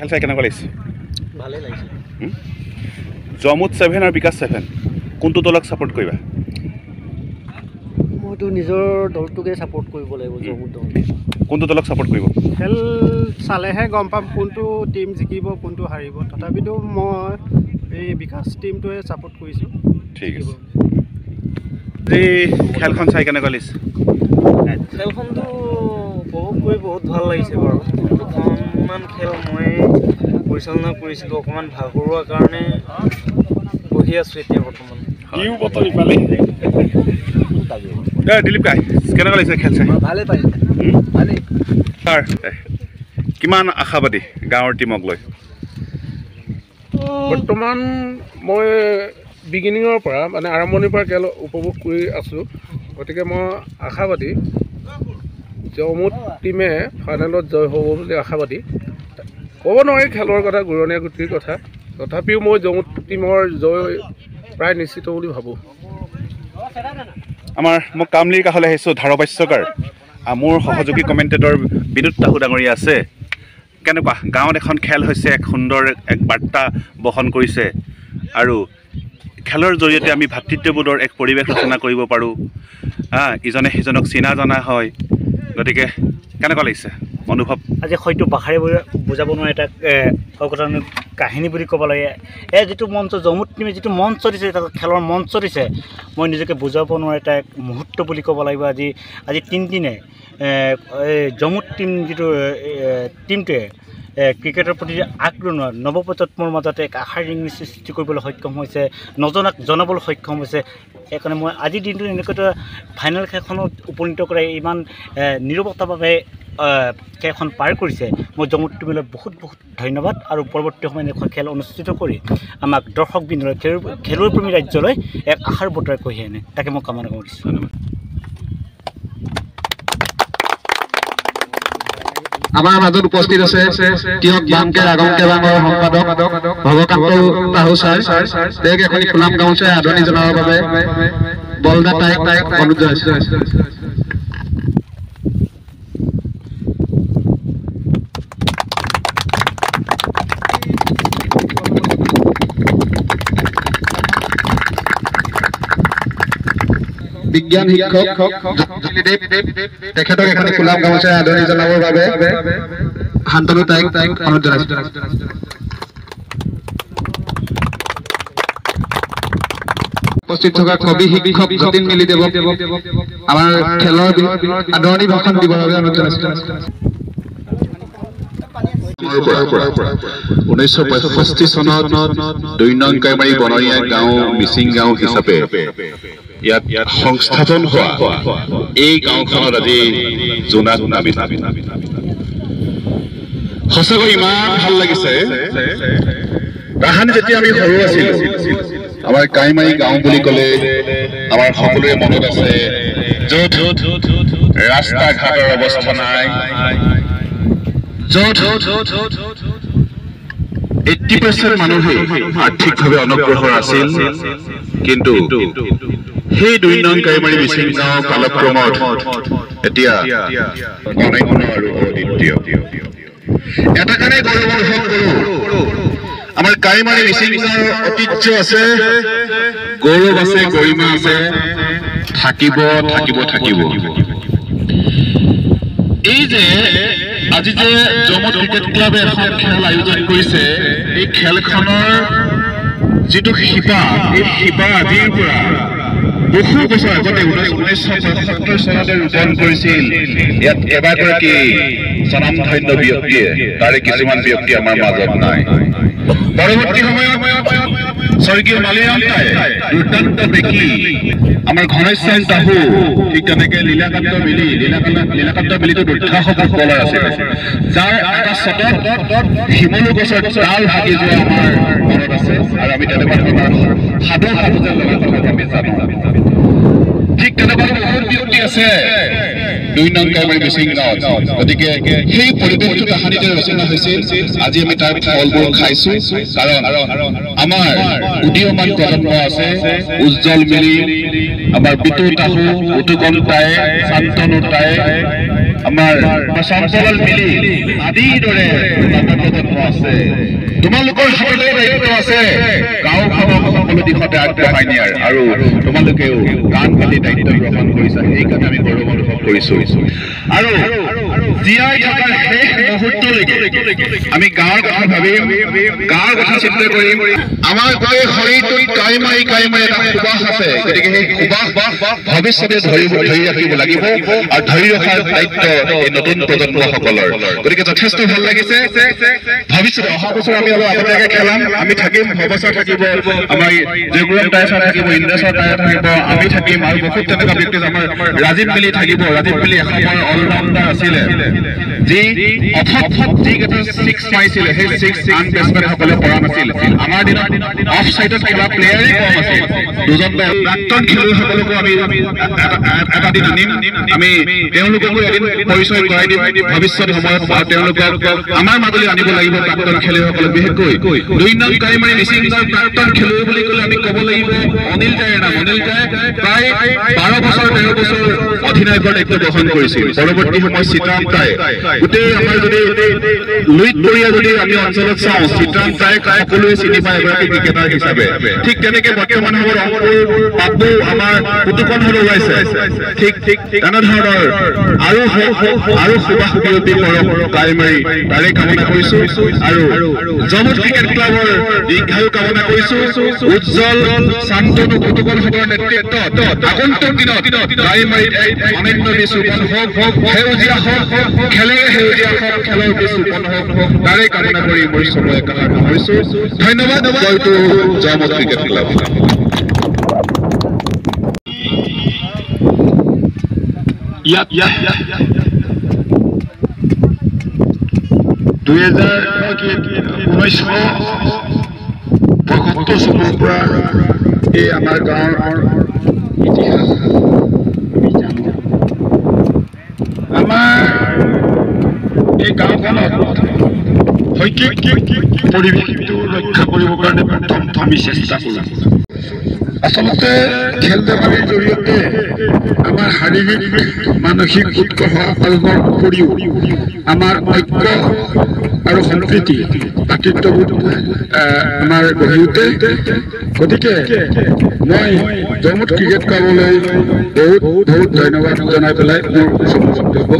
খেল চাই কেনেকুৱা লাগিছে? ভালেই লাগিছে। জমুত 7 আৰু বিকাশ 7 কোনটো দলক ছাপোৰ্ট কৰিবা? মইতো নিজৰ দলটোকে ছাপোৰ্ট কৰিব লাগিব। জমুত দল কোনটো দলক ছাপোৰ্ট কৰিব? খেল চালেহে গম পাম কোনটো টিম জিকিব কোনটো হাৰিব। তথাপিতো মই এই বিকাশ টিমটোৱে ছাপোৰ্ট কৰিছোঁ। ঠিক আছে। এই খেলখন চাই কেনেকুৱা লাগিছে? খেলখনটো উপভোগ কৰি বহুত ভাল লাগিছে বাৰু। দুখনমান খেল মই পৰিচালনা কৰিছিলোঁ, অকণমান ভাগৰুৱাৰ কাৰণে বহি আছোঁ এতিয়া বৰ্তমান। দিলীপ কাই কেনেকুৱা লাগিছে খেল চাই? ভালেই পাৰিছে, ভালেই। ছাৰ কিমান আশাবাদী গাঁৱৰ টিমক লৈ? বৰ্তমান মই বিগিনিঙৰ পৰা মানে আৰম্ভণিৰ পৰা খেল উপভোগ কৰি আছোঁ। গতিকে মই আশাবাদী জমুত টিমে ফাইনেলত জয় হ'ব বুলি আশাবাদী। ক'ব নোৱাৰি খেলৰ কথা, ঘূৰণীয়া গুটিৰ কথা। তথাপিও মই জমুত টিমৰ জয় প্ৰায় নিশ্চিত বুলি ভাবোঁ। মই কামলিৰ কাষলৈ আহিছোঁ। ধাৰাভাষ্যকাৰ মোৰ সহযোগী কমেণ্টেটৰ বিনোদ তাহু ডাঙৰীয়া আছে। কেনেকুৱা গাঁৱত এখন খেল হৈছে, এক সুন্দৰ এক বাৰ্তা বহন কৰিছে আৰু খেলৰ জৰিয়তে আমি ভাতৃত্ববোধৰ এক পৰিৱেশ ৰচনা কৰিব পাৰোঁ। ইজনে সিজনক চিনা জনা হয়। গতিকে কেনেকুৱা লাগিছে অনুভৱ? আজি হয়তো ভাষাৰে বুজাব নোৱাৰে এটা অঘটনৰ কাহিনী বুলি ক'ব লাগে। এই যিটো মঞ্চ জমুত টিমে যিটো মঞ্চ দিছে, এটা খেলৰ মঞ্চ দিছে, মই নিজকে বুজাব নোৱাৰে এটা এক মুহূৰ্ত বুলি ক'ব লাগিব। আজি তিনিদিনে জমুত টিম যিটো টিমটোৱে ক্ৰিকেটৰ প্ৰতি আগ্ৰহ নৱপ্ৰজন্মৰ মাজতে এক আশাৰ ৰিং সৃষ্টি কৰিবলৈ সক্ষম হৈছে, নজনাক জনাবলৈ সক্ষম হৈছে। সেইকাৰণে মই আজিৰ দিনটো এনেকৈ ফাইনেল খেলখনত উপনীত কৰে ইমান নীৰৱতাভাৱে খেলখন পাৰ কৰিছে। মই জমুত টিমলৈ বহুত বহুত ধন্যবাদ আৰু পৰৱৰ্তী সময়ত এখন খেল অনুষ্ঠিত কৰি আমাক দৰ্শকবৃন্দলৈ খেলুৱৈপ্ৰেমী ৰাজ্যলৈ এক আশাৰ বতৰা কঢ়িয়াই আনে, তাকে মই কামনা কৰিছোঁ। ধন্যবাদ। আমাৰ মাজত উপস্থিত আছে তিয়ক বাংকে আগমকে বাঙৰ সম্পাদক ভৱকান্ত তাহু ছাৰ। তেওঁক এখন ফুলাম গামোচাৰে আদৰণি জনাবৰ বাবে বলদা তাইক অনুৰোধ জনাইছোঁ। বিজ্ঞান শিক্ষক তেখেতক এখন ফুলাম গামোচাৰে আদৰণি জনাবৰ বাবে শান্তনু তাইক অনুৰোধ জনাইছোঁ। উপস্থিত থকা কবি শিক্ষক যতীন মিলিদেৱক আমাৰ খেলৰ আদৰণি ভাষণ দিবৰ বাবে অনুৰোধ জনাইছোঁ। 1965 চনত 2 নং কাইমাৰী বনৰীয়া গাঁও মিচিং গাঁও হিচাপে ইয়াত সংস্থাপন হোৱা এই গাঁওখনত আজি জোনাক নামি সঁচাকৈ ইমান ভাল লাগিছে। তাহানি যেতিয়া আমি সৰু আছিলোঁ, আমাৰ কাইমাৰী গাঁও বুলি ক'লে আমাৰ সকলোৰে মনত আছে য'ত ৰাস্তা ঘাটৰ অৱস্থা নাই, য'ত 80% মানুহে আৰ্থিকভাৱে অনগ্ৰসৰ আছিল। কিন্তু সেই 2 নং কাইমাৰী মিচিং গাঁও কালক্ৰমত এতিয়া অনন্য আৰু অদ্বিতীয়। এটা কাৰণে গৌৰৱ অনুভৱ কৰোঁ, আমাৰ কাইমাৰী মিচিং গাঁৱৰ ঐতিহ্য আছে, গৌৰৱ আছে, গৰিমা আছে, থাকিব থাকিব থাকিব। এই যে আজি যে জমুত ক্ৰিকেট ক্লাবে এখন খেল আয়োজন কৰিছে, এই খেলখনৰ যিটো শিপা, এই শিপা আজিৰ পৰা বহু বছৰ আগতে 1975 চনতে ৰোপণ কৰিছিল। ইয়াত কেইবাগৰাকী স্বনামধন্য ব্যক্তিয়ে, তাৰে কিছুমান ব্যক্তি আমাৰ মাজত নাই। পৰৱৰ্তী সময়ত স্বৰ্গীয় মালিৰাম দাই দুৰ্দান্ত দেখি আমাৰ ঘনশ্যাম তাহু, ঠিক তেনেকে লীলাকান্ত মিলিটো দুৰ্ধাস ফুটবলাৰ আছিল, যাৰ এটা শ্বটত শিমলু গছৰ ডাল ভাগি যোৱা আমাৰ মনত আছে। আৰু আমি তেনেকুৱা ধৰণৰ সাধু যেন লগা কথাক আমি জানো। ঠিক তেনেকুৱা বহুত ব্যক্তি আছে 2 নং কাইমাৰী মিচিং গাঁৱত। গতিকে সেই পৰিৱেশটো তাহানিতে ৰচনা হৈছিল। আজি আমি তাৰ ফলবোৰ খাইছোঁ, কাৰণ আমাৰ উদীয়মান প্ৰজন্ম আছে, উজ্জ্বল মিলি, আমাৰ বিতু তাহু, উতুকন তাই, শান্তনু তাই, আমাৰ চম্পলাল মিলি আদিৰ দৰে নৱপ্ৰজন্ম আছে তোমালোকৰ হাততে দায়িত্ব আছে গাঁওখনক সকলো দিশতে আগবঢ়াই নিয়াৰ আৰু তোমালোকেও গান গালি দায়িত্ব গ্ৰহণ কৰিছা সেইকাৰণে আমি গৌৰৱ অনুভৱ কৰিছো আৰু জীয়াই থকাৰ শেষ মুহূৰ্তলৈকে আমি গাঁৱৰ কথা ভাবিম গাঁৱৰ কথা চিন্তা কৰিম আমাৰ গোটেই শৰীৰটোত কাই মাৰি এটা সুবাস আছে গতিকে সেই সুবাস ভৱিষ্যতে ধৰি ৰাখিব লাগিব আৰু ধৰি ৰখাৰ দায়িত্ব এই নতুন প্ৰজন্মসকলৰ গতিকে যথেষ্ট ভাল লাগিছে ভৱিষ্যতে অহা বছৰ আমি অলপ আগতীয়াকৈ খেলাম আমি থাকিম অৱসৰ থাকিব আমাৰ জয়গুৰাম টাইচাৰ থাকিব ইন্দ্ৰেশ্বৰ টাইচাৰ থাকিব আমি থাকিম আৰু বহুত তেনেকুৱা ব্যক্তি আমাৰ ৰাজীৱ মিলি থাকিব ৰাজীৱ মিলি এসময়ৰ অলৰাউণ্ডাৰ আছিলে যি যিকেইটা ছিক্স মাৰিছিলে সেই ছিক্স আন বেটছমেনসকলে পৰা নাছিল আমাৰ দিনত অফ ছাইডত খেলা প্লেয়াৰে কম আছিল দুজন প্ৰাক্তন খেলুৱৈসকলকো আমি এটা দিন আনিম আমি তেওঁলোককো এদিন পৰিচয় কৰাই দিম ভৱিষ্যত সময়ত তেওঁলোকক আমাৰ মাজলৈ আনিব লাগিব প্ৰাক্তন খেলুৱৈসকলক বিশেষকৈ 2 নং কাইমাৰী মিচিংৰ প্ৰাক্তন খেলুৱৈ বুলি ক'লে আমি ক'ব লাগিব অনিল কাইৰ নাম অনিল কাই প্ৰায় 12 বছৰ 13 বছৰ অধিনায়কৰ দায়িত্ব গ্ৰহণ কৰিছিল পৰৱৰ্তী সময়ত চিত্ৰাম তাই গোটেই আমাৰ যদি লুইতপৰীয়া যদি আমি অঞ্চলত চাওঁ চিত্ৰাম তাইক সকলোৱে চিনি পায় এগৰাকী ক্ৰিকেটাৰ হিচাপে ঠিক তেনেকৈ বৰ্তমান সময়ত অংকুৰ পাপু আমাৰ পুতুকন হৈ ওলাইছে ঠিক তেনেধৰণৰ আৰু সুবাস বিৰতি কৰক কাইমাৰী তাৰে কামনা কৰিছো আৰু জমুট ক্ৰিকেট ক্লাবৰ দীৰ্ঘায়ু কামনা কৰিছো উজ্জ্বল শান্তনু পুতুকনহঁতৰ নেতৃত্বত আগন্তুক দিনত কাইমাৰীত এক অনন্য বিচ ৰোপণ হওক সেউজীয়া হওক খেলেৰে সেউজীয়া হওক খেলৰ বিচ ৰোপণ হওক তাৰে কামনা কৰি মই সময় একাষাৰ সামৰিছো ধন্যবাদ জয়টো জমুট ক্ৰিকেট ক্লাব 1975 চনৰ পৰা এই আমাৰ গাঁৱৰ ইতিহাস আমি জানো আমাৰ এই গাঁওখনত শৈক্ষিক পৰিৱেশটো ৰক্ষা কৰিবৰ কাৰণে প্ৰথম আমি চেষ্টা কৰোঁ আচলতে খেল ধেমালিৰ জৰিয়তে আমাৰ শাৰীৰিক মানসিক উৎকৰ্ষ সাধনৰ উপৰিও আমাৰ ঐক্য আৰু সম্প্ৰীতি ভাতৃত্ববোধ আমাৰ গঢ়ি উঠে গতিকে মই জমুট ক্ৰিকেট ক্লাবলৈ বহুত ধন্যবাদ জনাই পেলাই মোৰ বক্তব্য